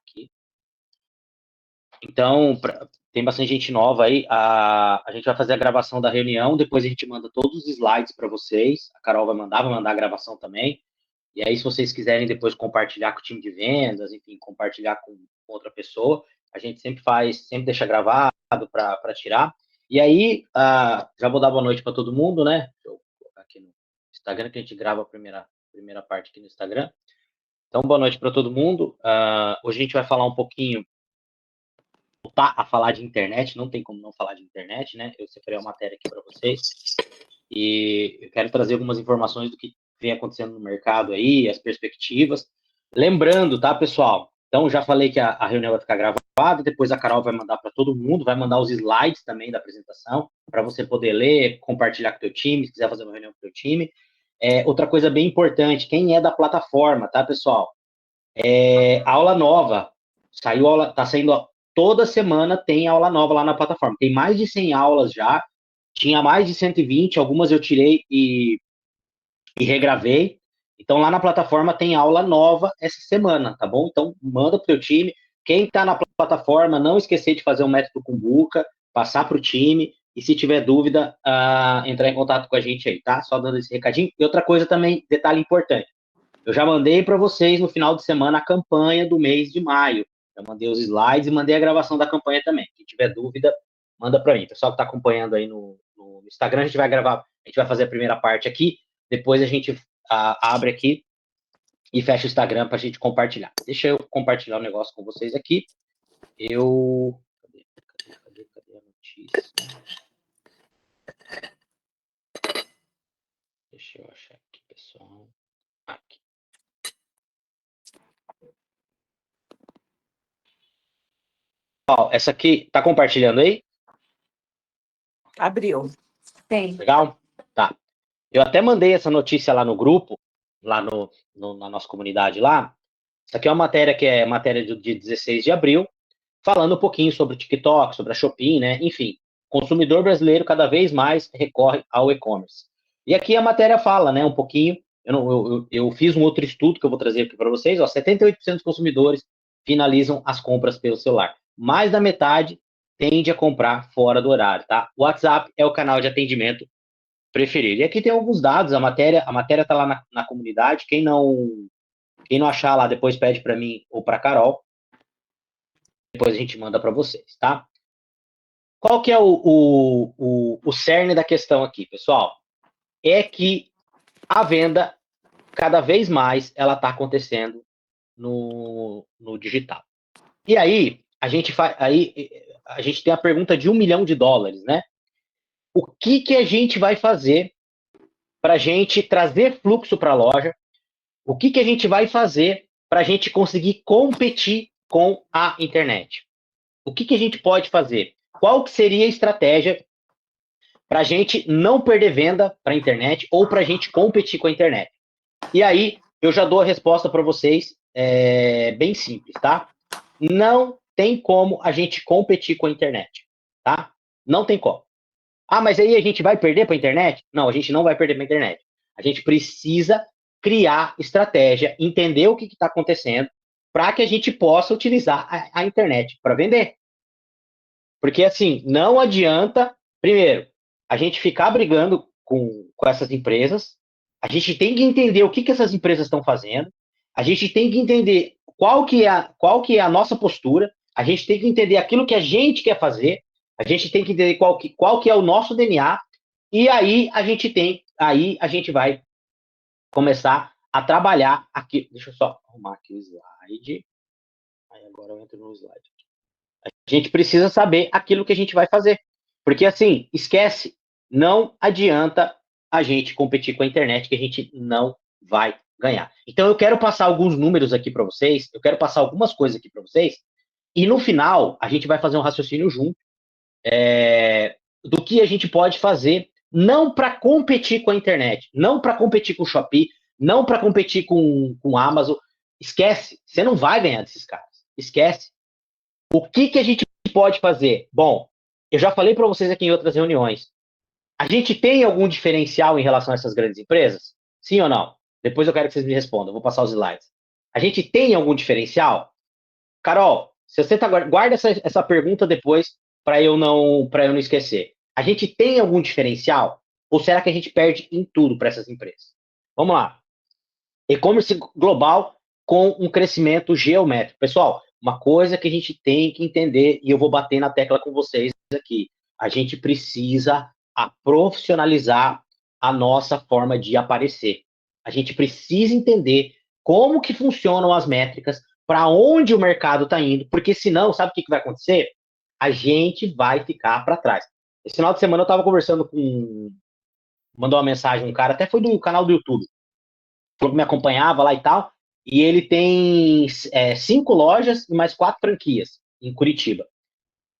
aqui. Então, tem bastante gente nova aí. A gente vai fazer a gravação da reunião, depois a gente manda todos os slides para vocês. A Carol vai mandar a gravação também. E aí, se vocês quiserem depois compartilhar com o time de vendas, enfim, compartilhar com outra pessoa, a gente sempre faz, sempre deixa gravado para tirar. E aí, já vou dar boa noite para todo mundo, né? Deixa eu colocar aqui no Instagram, que a gente grava a primeira parte aqui no Instagram. Então, boa noite para todo mundo. Hoje a gente vai falar um pouquinho, voltar a falar de internet, não tem como não falar de internet, né? Eu separei uma matéria aqui para vocês e eu quero trazer algumas informações do que vem acontecendo no mercado aí, as perspectivas. Lembrando, tá, pessoal? Então, já falei que a reunião vai ficar gravada, depois a Carol vai mandar para todo mundo, vai mandar os slides também da apresentação, para você poder ler, compartilhar com o teu time, se quiser fazer uma reunião com o teu time. Outra coisa bem importante, quem é da plataforma, tá, pessoal? Aula nova, tá saindo toda semana, tem aula nova lá na plataforma. Tem mais de 100 aulas já, tinha mais de 120, algumas eu tirei e regravei. Então, lá na plataforma tem aula nova essa semana, tá bom? Então, manda pro teu time. Quem tá na plataforma, não esquecer de fazer um método Kumbuka, passar pro time. E se tiver dúvida, entrar em contato com a gente aí, tá? Só dando esse recadinho. E outra coisa também, detalhe importante. Eu já mandei para vocês no final de semana a campanha do mês de maio. Eu mandei os slides e mandei a gravação da campanha também. Quem tiver dúvida, manda para mim. O pessoal que está acompanhando aí no Instagram, a gente vai gravar, a gente vai fazer a primeira parte aqui, depois a gente abre aqui e fecha o Instagram para a gente compartilhar. Deixa eu compartilhar o negócio com vocês aqui. Cadê a notícia? Deixa eu achar aqui, pessoal. Aqui. Essa aqui, tá compartilhando aí? Abriu. Tem. Legal? Tá. Eu até mandei essa notícia lá no grupo, lá na nossa comunidade lá. Isso aqui é uma matéria que é matéria de 16 de abril, falando um pouquinho sobre o TikTok, sobre a Shopee, né? Enfim, consumidor brasileiro cada vez mais recorre ao e-commerce. E aqui a matéria fala, né, um pouquinho, eu fiz um outro estudo que eu vou trazer aqui para vocês, ó, 78% dos consumidores finalizam as compras pelo celular. Mais da metade tende a comprar fora do horário, tá? O WhatsApp é o canal de atendimento preferido. E aqui tem alguns dados, a matéria tá lá na comunidade, quem não achar lá, depois pede para mim ou para Carol, depois a gente manda para vocês, tá? Qual que é o cerne da questão aqui, pessoal? É que a venda, cada vez mais, ela está acontecendo no digital. E aí, a gente tem a pergunta de $1 milhão, né? O que a gente vai fazer para a gente trazer fluxo para a loja? O que a gente vai fazer para a gente conseguir competir com a internet? O que a gente pode fazer? Qual que seria a estratégia para a gente não perder venda para a internet ou para a gente competir com a internet? E aí, eu já dou a resposta para vocês, bem simples, tá? Não tem como a gente competir com a internet, tá? Não tem como. Mas aí a gente vai perder para a internet? Não, a gente não vai perder para a internet. A gente precisa criar estratégia, entender o que está acontecendo, para que a gente possa utilizar a internet para vender. Porque, assim, não adianta, primeiro, a gente ficar brigando com essas empresas, a gente tem que entender o que essas empresas estão fazendo, a gente tem que entender qual que é a nossa postura, a gente tem que entender aquilo que a gente quer fazer, a gente tem que entender qual que é o nosso DNA, e aí a gente vai começar a trabalhar aqui. Deixa eu só arrumar aqui o slide. Aí agora eu entro no slide. A gente precisa saber aquilo que a gente vai fazer. Porque, assim, esquece, não adianta a gente competir com a internet, que a gente não vai ganhar. Então, eu quero passar alguns números aqui para vocês, eu quero passar algumas coisas aqui para vocês, e no final, a gente vai fazer um raciocínio junto do que a gente pode fazer, não para competir com a internet, não para competir com o Shopee, não para competir com a Amazon. Esquece, você não vai ganhar desses caras. Esquece. O que a gente pode fazer? Bom, eu já falei para vocês aqui em outras reuniões. A gente tem algum diferencial em relação a essas grandes empresas? Sim ou não? Depois eu quero que vocês me respondam. Eu vou passar os slides. A gente tem algum diferencial? Carol, se você tá, guarda essa pergunta depois para eu não esquecer. A gente tem algum diferencial? Ou será que a gente perde em tudo para essas empresas? Vamos lá. E-commerce global com um crescimento geométrico. Pessoal, uma coisa que a gente tem que entender, e eu vou bater na tecla com vocês aqui, a gente precisa profissionalizar a nossa forma de aparecer. A gente precisa entender como que funcionam as métricas, para onde o mercado está indo, porque senão, sabe o que vai acontecer? A gente vai ficar para trás. Esse final de semana eu estava conversando com. Mandou uma mensagem um cara, até foi do canal do YouTube, falou que me acompanhava lá e tal, e ele tem 5 lojas e mais 4 franquias em Curitiba.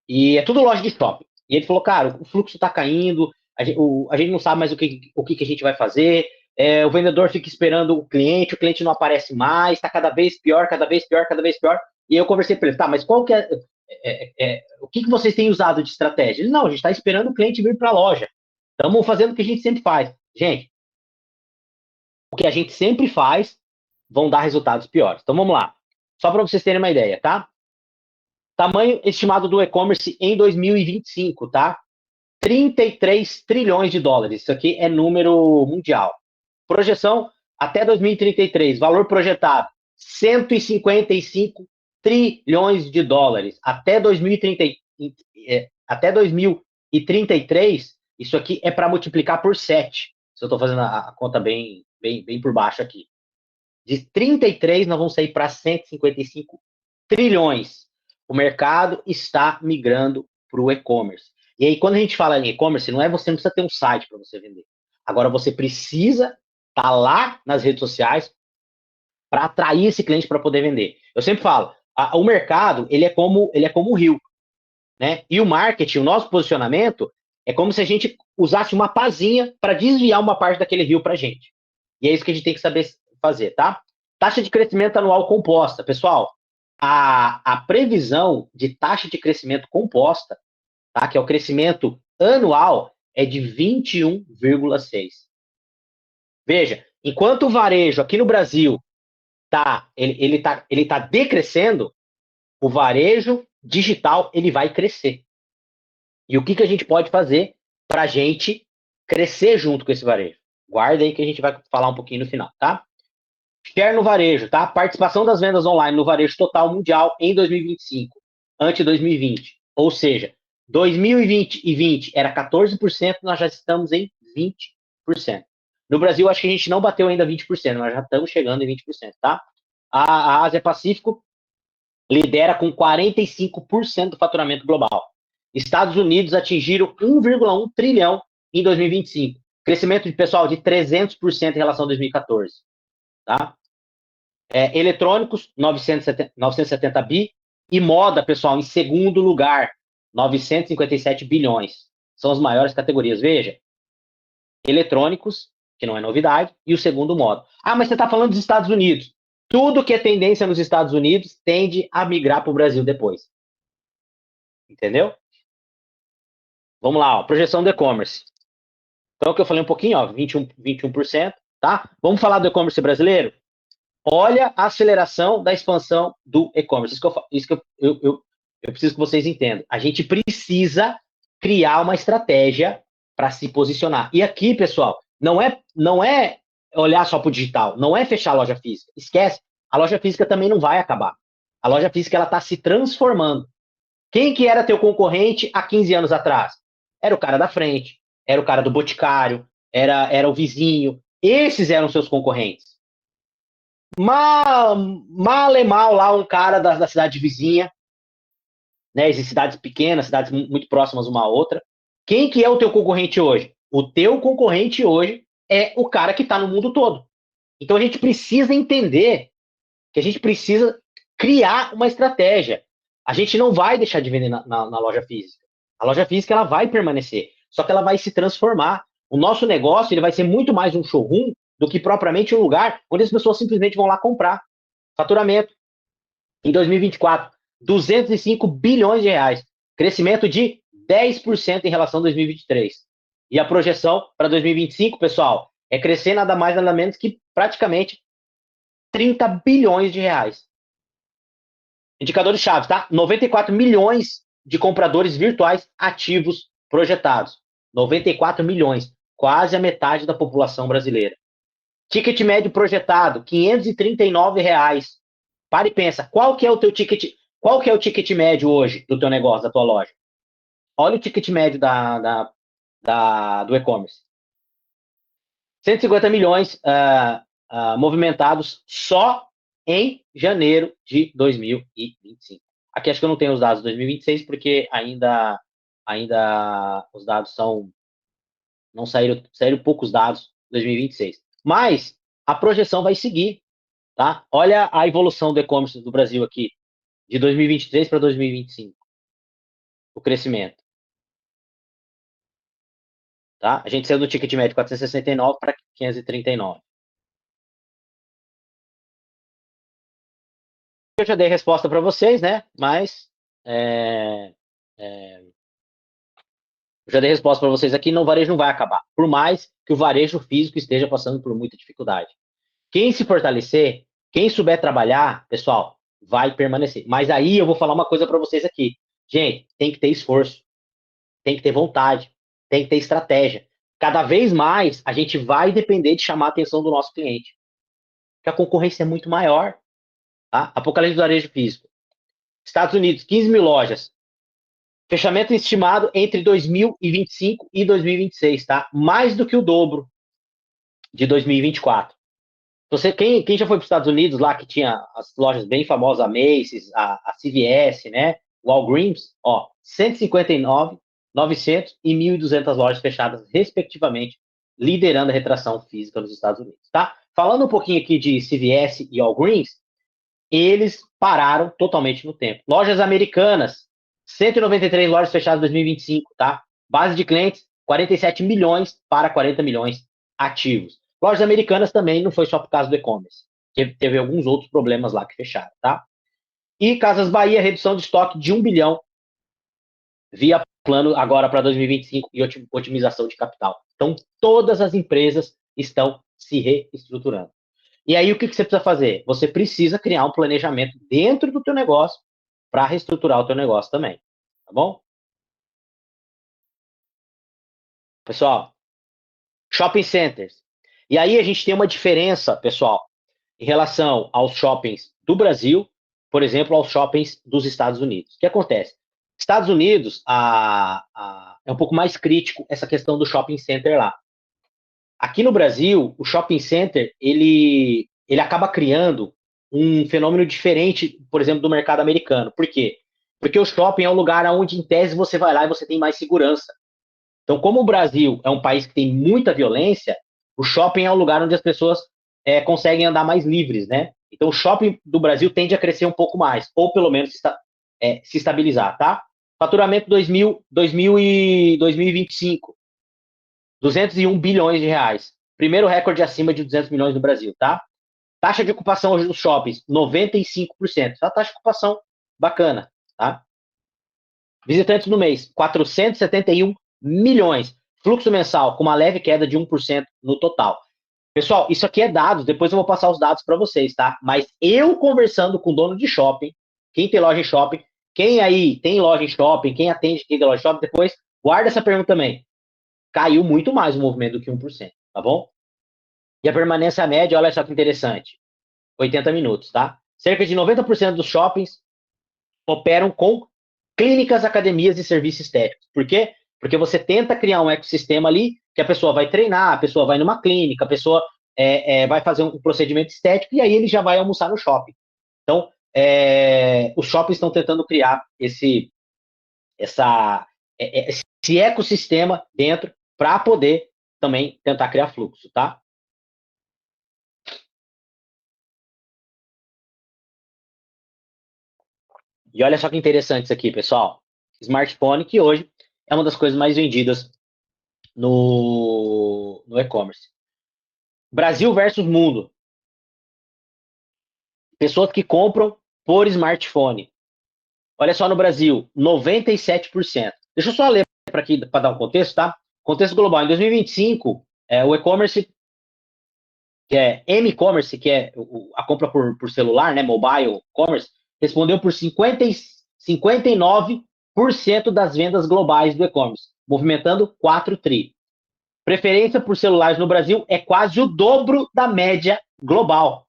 E é tudo loja de shopping. E ele falou, cara, o fluxo está caindo, a gente não sabe mais o que a gente vai fazer, o vendedor fica esperando o cliente não aparece mais, está cada vez pior, cada vez pior, cada vez pior. E aí eu conversei com ele, tá, mas qual que o que vocês têm usado de estratégia? Ele, não, a gente está esperando o cliente vir para a loja. Estamos fazendo o que a gente sempre faz. Gente, o que a gente sempre faz vão dar resultados piores. Então vamos lá. Só para vocês terem uma ideia, tá? Tamanho estimado do e-commerce em 2025, tá? 33 trilhões de dólares. Isso aqui é número mundial. Projeção até 2033. Valor projetado: 155 trilhões de dólares. Até 2033, isso aqui é para multiplicar por 7. Se eu estou fazendo a conta bem por baixo aqui. De 33, nós vamos sair para 155 trilhões. O mercado está migrando para o e-commerce. E aí, quando a gente fala em e-commerce, você não precisa ter um site para você vender. Agora, você precisa estar lá nas redes sociais para atrair esse cliente para poder vender. Eu sempre falo, o mercado ele é como um rio, né? E o marketing, o nosso posicionamento, é como se a gente usasse uma pazinha para desviar uma parte daquele rio para a gente. E é isso que a gente tem que saber fazer, tá? Taxa de crescimento anual composta. Pessoal, a previsão de taxa de crescimento composta, tá? Que é o crescimento anual, é de 21,6. Veja, enquanto o varejo aqui no Brasil ele tá decrescendo, o varejo digital ele vai crescer. E o que a gente pode fazer para a gente crescer junto com esse varejo? Guarda aí que a gente vai falar um pouquinho no final, tá? Share no varejo, tá? Participação das vendas online no varejo total mundial em 2025, ante 2020. Ou seja, 2020 e 20 era 14%, nós já estamos em 20%. No Brasil, acho que a gente não bateu ainda 20%, nós já estamos chegando em 20%, tá? A Ásia Pacífico lidera com 45% do faturamento global. Estados Unidos atingiram 1,1 trilhão em 2025. Crescimento de pessoal de 300% em relação a 2014. Tá? Eletrônicos, 970 bi. E moda, pessoal, em segundo lugar, 957 bilhões. São as maiores categorias. Veja, eletrônicos, que não é novidade, e o segundo moda. Ah, mas você está falando dos Estados Unidos. Tudo que é tendência nos Estados Unidos tende a migrar para o Brasil depois. Entendeu? Vamos lá, ó, projeção do e-commerce. Então, o que eu falei um pouquinho, ó, 21%, tá? Vamos falar do e-commerce brasileiro? Olha a aceleração da expansão do e-commerce. Isso que eu preciso que vocês entendam. A gente precisa criar uma estratégia para se posicionar. E aqui, pessoal, não é olhar só para o digital, não é fechar a loja física. Esquece, a loja física também não vai acabar. A loja física ela está se transformando. Quem que era teu concorrente há 15 anos atrás? Era o cara da frente, era o cara do boticário, era o vizinho. Esses eram seus concorrentes. Mal e mal lá um cara da cidade vizinha, né? Existem cidades pequenas, cidades muito próximas uma à outra. Quem que é o teu concorrente hoje? O teu concorrente hoje é o cara que está no mundo todo. Então a gente precisa entender que a gente precisa criar uma estratégia. A gente não vai deixar de vender na loja física. A loja física ela vai permanecer, só que ela vai se transformar. O nosso negócio ele vai ser muito mais um showroom do que propriamente um lugar onde as pessoas simplesmente vão lá comprar. Faturamento em 2024, 205 bilhões de reais, crescimento de 10% em relação a 2023. E a projeção para 2025, pessoal, é crescer nada mais nada menos que praticamente 30 bilhões de reais. Indicadores-chave, tá? 94 milhões de compradores virtuais ativos projetados. 94 milhões, quase a metade da população brasileira. Ticket médio projetado, R$ 539 reais. Para e pensa, qual que é o teu ticket, qual que é o ticket médio hoje do teu negócio, da tua loja? Olha o ticket médio do e-commerce. 150 milhões movimentados só em janeiro de 2025. Aqui acho que eu não tenho os dados de 2026, porque ainda os dados não saíram poucos dados de 2026. Mas a projeção vai seguir, tá? Olha a evolução do e-commerce do Brasil aqui, de 2023 para 2025, o crescimento. Tá? A gente saiu do ticket médio 469 para 539. Eu já dei resposta para vocês, né? Mas já dei resposta para vocês aqui, o varejo não vai acabar. Por mais que o varejo físico esteja passando por muita dificuldade. Quem se fortalecer, quem souber trabalhar, pessoal, vai permanecer. Mas aí eu vou falar uma coisa para vocês aqui. Gente, tem que ter esforço, tem que ter vontade, tem que ter estratégia. Cada vez mais a gente vai depender de chamar a atenção do nosso cliente. Porque a concorrência é muito maior. Tá? Apocalipse do varejo físico. Estados Unidos, 15 mil lojas. Fechamento estimado entre 2025 e 2026, tá? Mais do que o dobro de 2024. Quem já foi para os Estados Unidos, lá que tinha as lojas bem famosas, a Macy's, a CVS, né? Walgreens, ó, 159, 900 e 1.200 lojas fechadas, respectivamente, liderando a retração física nos Estados Unidos, tá? Falando um pouquinho aqui de CVS e Walgreens, eles pararam totalmente no tempo. Lojas americanas, 193 lojas fechadas em 2025, tá? Base de clientes, 47 milhões para 40 milhões ativos. Lojas americanas também não foi só por causa do e-commerce. Teve alguns outros problemas lá que fecharam, tá? E Casas Bahia, redução de estoque de 1 bilhão via plano agora para 2025 e otimização de capital. Então, todas as empresas estão se reestruturando. E aí, o que você precisa fazer? Você precisa criar um planejamento dentro do teu negócio para reestruturar o teu negócio também. Tá bom? Pessoal, shopping centers. E aí a gente tem uma diferença, pessoal, em relação aos shoppings do Brasil, por exemplo, aos shoppings dos Estados Unidos. O que acontece? Estados Unidos é um pouco mais crítico essa questão do shopping center lá. Aqui no Brasil, o shopping center, ele acaba criando um fenômeno diferente, por exemplo, do mercado americano. Por quê? Porque o shopping é um lugar onde, em tese, você vai lá e você tem mais segurança. Então, como o Brasil é um país que tem muita violência, o shopping é um lugar onde as pessoas conseguem andar mais livres, né? Então, o shopping do Brasil tende a crescer um pouco mais, ou pelo menos se estabilizar, tá? Faturamento 2025, 201 bilhões de reais. Primeiro recorde acima de 200 milhões no Brasil, tá? Taxa de ocupação hoje nos shoppings, 95%. Essa taxa de ocupação bacana, tá? Visitantes no mês, 471 milhões. Fluxo mensal com uma leve queda de 1% no total. Pessoal, isso aqui é dados, depois eu vou passar os dados para vocês, tá? Mas eu conversando com o dono de shopping, quem tem loja em shopping, quem aí tem loja em shopping, quem atende quem tem loja em shopping, depois guarda essa pergunta também. Caiu muito mais o movimento do que 1%, tá bom? E a permanência média, olha só que interessante, 80 minutos, tá? Cerca de 90% dos shoppings operam com clínicas, academias e serviços estéticos. Por quê? Porque você tenta criar um ecossistema ali que a pessoa vai treinar, a pessoa vai numa clínica, a pessoa vai fazer um procedimento estético e aí ele já vai almoçar no shopping. Então, os shoppings estão tentando criar esse ecossistema dentro para poder também tentar criar fluxo, tá? E olha só que interessante isso aqui, pessoal. Smartphone, que hoje é uma das coisas mais vendidas no e-commerce. Brasil versus mundo. Pessoas que compram por smartphone. Olha só no Brasil, 97%. Deixa eu só ler para dar um contexto, tá? Contexto global. Em 2025, o e-commerce, que é M-commerce, que é a compra por celular, né? Mobile commerce, respondeu por 59% das vendas globais do e-commerce, movimentando 4 tri. Preferência por celulares no Brasil é quase o dobro da média global.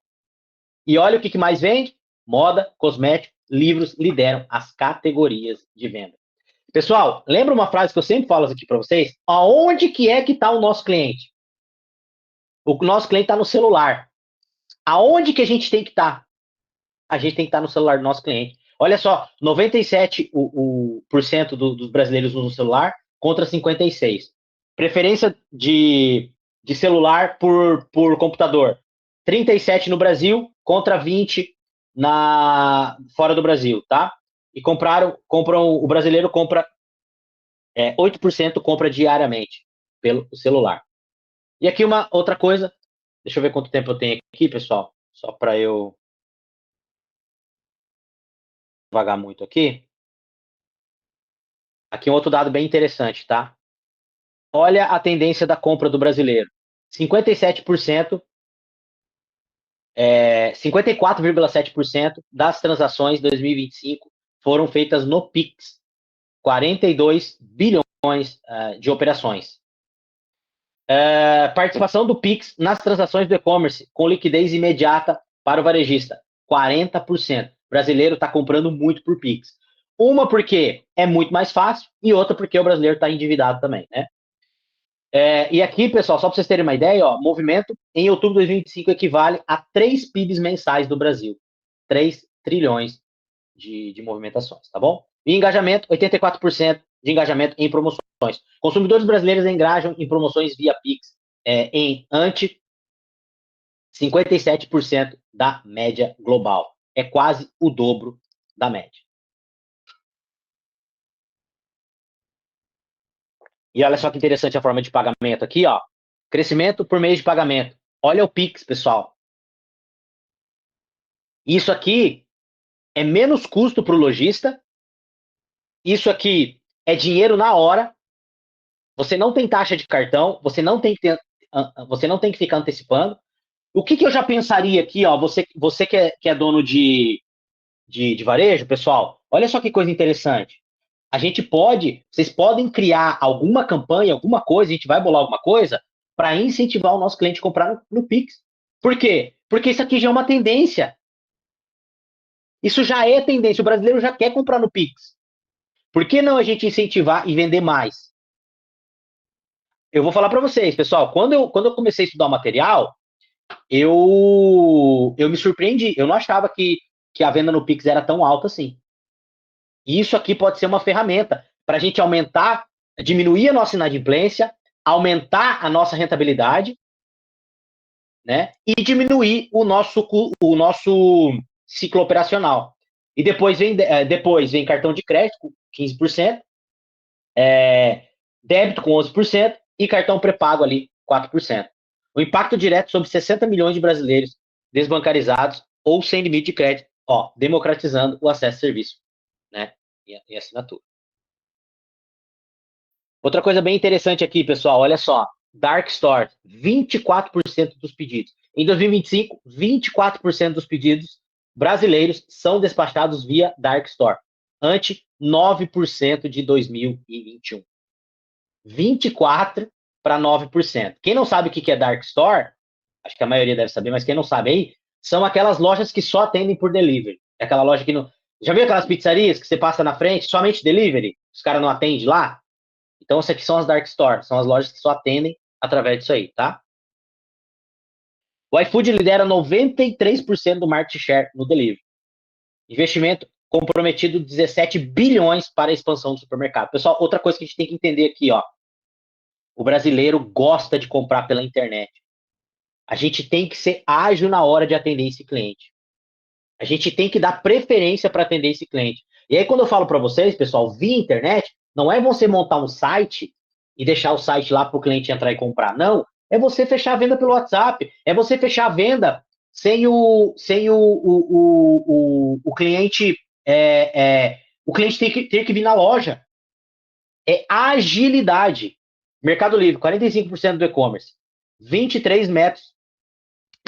E olha o que mais vende: moda, cosméticos, livros lideram as categorias de venda. Pessoal, lembra uma frase que eu sempre falo aqui para vocês? Aonde que é que está o nosso cliente? O nosso cliente está no celular. Aonde que a gente tem que estar? A gente tem que estar no celular do nosso cliente. Olha só, 97% dos brasileiros usam o celular contra 56%. Preferência de celular por computador. 37% no Brasil contra 20% fora do Brasil, tá? E o brasileiro compra 8% compra diariamente pelo celular. E aqui uma outra coisa, deixa eu ver quanto tempo eu tenho aqui, pessoal, só para eu devagar muito aqui. Aqui um outro dado bem interessante, tá? Olha a tendência da compra do brasileiro. 57%, 54,7% das transações de 2025 foram feitas no Pix. 42 bilhões de operações. Participação do Pix nas transações do e-commerce com liquidez imediata para o varejista. 40%. O brasileiro está comprando muito por Pix. Uma porque é muito mais fácil e outra porque o brasileiro está endividado também, né? E aqui, pessoal, só para vocês terem uma ideia, ó, movimento em outubro de 2025 equivale a 3 PIBs mensais do Brasil. 3 trilhões de movimentações, tá bom? E engajamento, 84% de engajamento em promoções. Consumidores brasileiros engajam em promoções via Pix em ante 57% da média global. É quase o dobro da média. E olha só que interessante a forma de pagamento aqui, ó. Crescimento por meio de pagamento. Olha o Pix, pessoal. Isso aqui é menos custo para o lojista. Isso aqui é dinheiro na hora. Você não tem taxa de cartão. Você não tem que ficar antecipando. O que eu já pensaria aqui, ó? Você que é dono de varejo, pessoal. Olha só que coisa interessante. Vocês podem criar alguma campanha, alguma coisa, a gente vai bolar alguma coisa para incentivar o nosso cliente a comprar no Pix. Por quê? Porque isso aqui já é uma tendência. Isso já é tendência. O brasileiro já quer comprar no Pix. Por que não a gente incentivar e vender mais? Eu vou falar para vocês, pessoal. Quando eu comecei a estudar o material, eu me surpreendi. Eu não achava que a venda no Pix era tão alta assim. E isso aqui pode ser uma ferramenta para a gente aumentar, diminuir a nossa inadimplência, aumentar a nossa rentabilidade, né? E diminuir o nosso ciclo operacional. E depois vem cartão de crédito com 15%, débito com 11% e cartão pré-pago ali 4%. O impacto direto sobre 60 milhões de brasileiros desbancarizados ou sem limite de crédito, ó, democratizando o acesso ao serviço, né? E assinatura. Outra coisa bem interessante aqui, pessoal, olha só. Dark Store, 24% dos pedidos. Em 2025, 24% dos pedidos brasileiros são despachados via Dark Store, ante 9% de 2021. 24% para 9%. Quem não sabe o que é Dark Store, acho que a maioria deve saber, mas quem não sabe aí, são aquelas lojas que só atendem por delivery. É aquela loja que não... Já viu aquelas pizzarias que você passa na frente, somente delivery? Os caras não atendem lá? Então, essas aqui são as Dark Store, são as lojas que só atendem através disso aí, tá? O iFood lidera 93% do market share no delivery. Investimento comprometido 17 bilhões para a expansão do supermercado. Pessoal, outra coisa que a gente tem que entender aqui, ó. O brasileiro gosta de comprar pela internet. A gente tem que ser ágil na hora de atender esse cliente. A gente tem que dar preferência para atender esse cliente. E aí, quando eu falo para vocês, pessoal, via internet, não é você montar um site e deixar o site lá para o cliente entrar e comprar. Não. É você fechar a venda pelo WhatsApp. É você fechar a venda sem o cliente. O cliente ter que vir na loja. É agilidade. Mercado Livre, 45% do e-commerce. 23 metros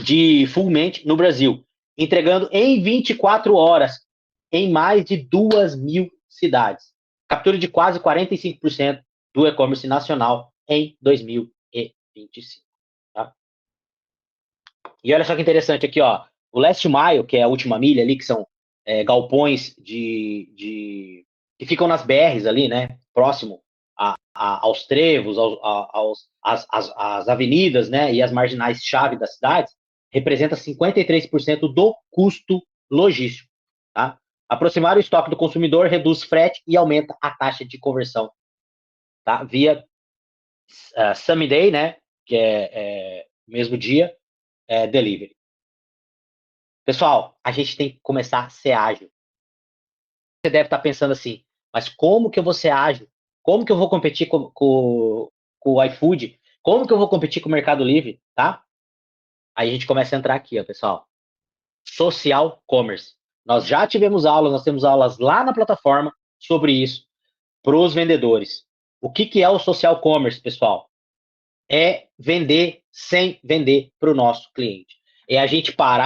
de fulmente no Brasil. Entregando em 24 horas. em mais de 2.000 cidades. Captura de quase 45% do e-commerce nacional em 2025. Tá? E olha só que interessante aqui, ó. O last mile, que é a última milha ali, que são galpões que ficam nas BRs ali, né? Próximo aos trevos, às avenidas, né? E as marginais-chave das cidades, representa 53% do custo logístico. Tá? Aproximar o estoque do consumidor reduz frete e aumenta a taxa de conversão. Tá? Via same day, né? Que é mesmo dia, delivery. Pessoal, a gente tem que começar a ser ágil. Você deve estar pensando assim, mas como que eu vou ser ágil? Como que eu vou competir com o iFood? Como que eu vou competir com o Mercado Livre? Tá? Aí a gente começa a entrar aqui, ó, pessoal. Social Commerce. Nós já tivemos aulas, nós temos aulas lá na plataforma sobre isso, para os vendedores. O que é o Social Commerce, pessoal? É vender sem vender para o nosso cliente. É a gente parar